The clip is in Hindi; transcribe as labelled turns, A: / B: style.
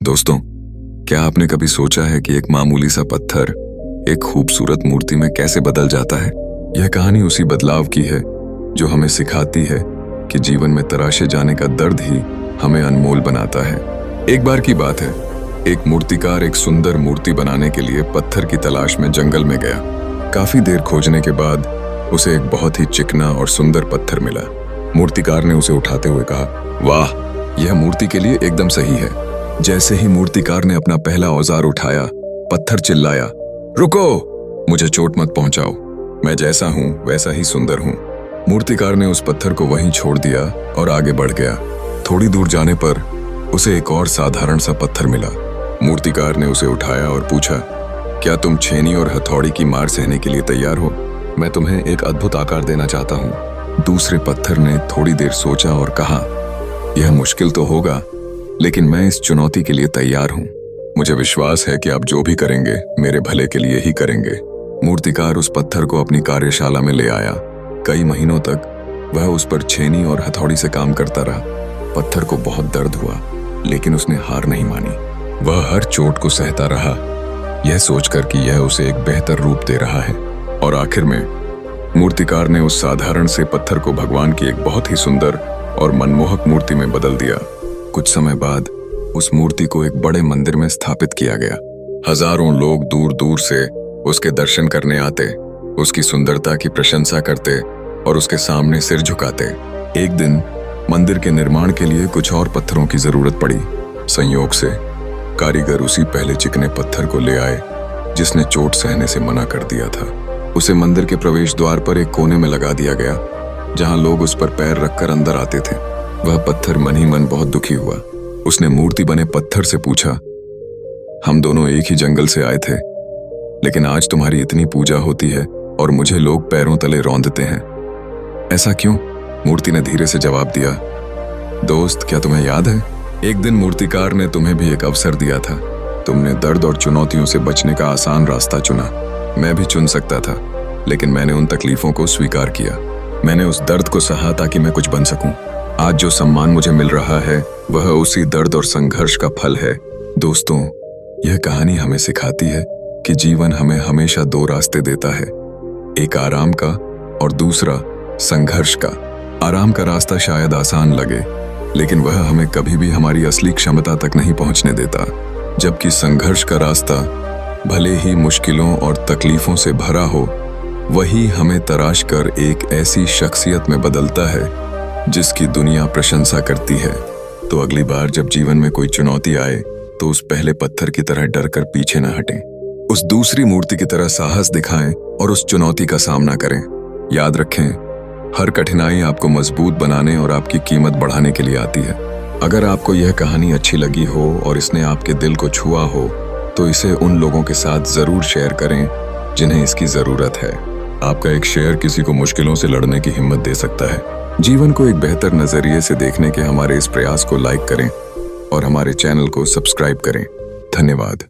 A: दोस्तों, क्या आपने कभी सोचा है कि एक मामूली सा पत्थर एक खूबसूरत मूर्ति में कैसे बदल जाता है? यह कहानी उसी बदलाव की है जो हमें सिखाती है कि जीवन में तराशे जाने का दर्द ही हमें अनमोल बनाता है। एक बार की बात है, एक मूर्तिकार एक सुंदर मूर्ति बनाने के लिए पत्थर की तलाश में जंगल में गया। काफी देर खोजने के बाद उसे एक बहुत ही चिकना और सुंदर पत्थर मिला। मूर्तिकार ने उसे उठाते हुए कहा, वाह, यह मूर्ति के लिए एकदम सही है। जैसे ही मूर्तिकार ने अपना पहला औजार उठाया, पत्थर चिल्लाया, रुको, मुझे चोट मत पहुंचाओ, मैं जैसा हूं वैसा ही सुंदर हूं। मूर्तिकार ने उस पत्थर को वहीं छोड़ दिया और आगे बढ़ गया। थोड़ी दूर जाने पर उसे एक और साधारण सा पत्थर मिला। मूर्तिकार ने उसे उठाया और पूछा, क्या तुम छेनी और हथौड़ी की मार सहने के लिए तैयार हो? मैं तुम्हें एक अद्भुत आकार देना चाहता हूं। दूसरे पत्थर ने थोड़ी देर सोचा और कहा, यह मुश्किल तो होगा, लेकिन मैं इस चुनौती के लिए तैयार हूं। मुझे विश्वास है कि आप जो भी करेंगे मेरे भले के लिए ही करेंगे। मूर्तिकार उस पत्थर को अपनी कार्यशाला में ले आया। कई महीनों तक वह उस पर छेनी और हथौड़ी से काम करता रहा। पत्थर को बहुत दर्द हुआ, लेकिन उसने हार नहीं मानी। वह हर चोट को सहता रहा, यह सोचकर कि यह उसे एक बेहतर रूप दे रहा है। और आखिर में मूर्तिकार ने उस साधारण से पत्थर को भगवान की एक बहुत ही सुंदर और मनमोहक मूर्ति में बदल दिया। कुछ समय बाद उस मूर्ति को एक बड़े मंदिर में स्थापित किया गया। हजारों लोग दूर दूर से उसके दर्शन करने आते, उसकी सुंदरता की प्रशंसा करते और उसके सामने सिर झुकाते। एक दिन मंदिर के निर्माण के लिए कुछ और पत्थरों की जरूरत पड़ी। संयोग से कारीगर उसी पहले चिकने पत्थर को ले आए जिसने चोट सहने से मना कर दिया था। उसे मंदिर के प्रवेश द्वार पर एक कोने में लगा दिया गया, जहां लोग उस पर पैर रखकर अंदर आते थे। वह पत्थर मन ही मन बहुत दुखी हुआ। उसने मूर्ति बने पत्थर से पूछा, हम दोनों एक ही जंगल से आए थे, लेकिन आज तुम्हारी इतनी पूजा होती है और मुझे लोग पैरों तले रौंदते हैं, ऐसा क्यों? मूर्ति ने धीरे से जवाब दिया, दोस्त, क्या तुम्हें याद है, एक दिन मूर्तिकार ने तुम्हें भी एक अवसर दिया था। तुमने दर्द और चुनौतियों से बचने का आसान रास्ता चुना। मैं भी चुन सकता था, लेकिन मैंने उन तकलीफों को स्वीकार किया। मैंने उस दर्द को सहा ताकि मैं कुछ बन सकूं। आज जो सम्मान मुझे मिल रहा है वह उसी दर्द और संघर्ष का फल है। दोस्तों, यह कहानी हमें सिखाती है कि जीवन हमें हमेशा दो रास्ते देता है, एक आराम का और दूसरा संघर्ष का। आराम का रास्ता शायद आसान लगे, लेकिन वह हमें कभी भी हमारी असली क्षमता तक नहीं पहुंचने देता, जबकि संघर्ष का रास्ता भले ही मुश्किलों और तकलीफों से भरा हो, वही हमें तराश कर एक ऐसी शख्सियत में बदलता है जिसकी दुनिया प्रशंसा करती है। तो अगली बार जब जीवन में कोई चुनौती आए तो उस पहले पत्थर की तरह डर कर पीछे न हटें, उस दूसरी मूर्ति की तरह साहस दिखाएं और उस चुनौती का सामना करें। याद रखें, हर कठिनाई आपको मजबूत बनाने और आपकी कीमत बढ़ाने के लिए आती है। अगर आपको यह कहानी अच्छी लगी हो और इसने आपके दिल को छुआ हो तो इसे उन लोगों के साथ जरूर शेयर करें जिन्हें इसकी जरूरत है। आपका एक शेयर किसी को मुश्किलों से लड़ने की हिम्मत दे सकता है। जीवन को एक बेहतर नजरिए से देखने के हमारे इस प्रयास को लाइक करें और हमारे चैनल को सब्सक्राइब करें। धन्यवाद।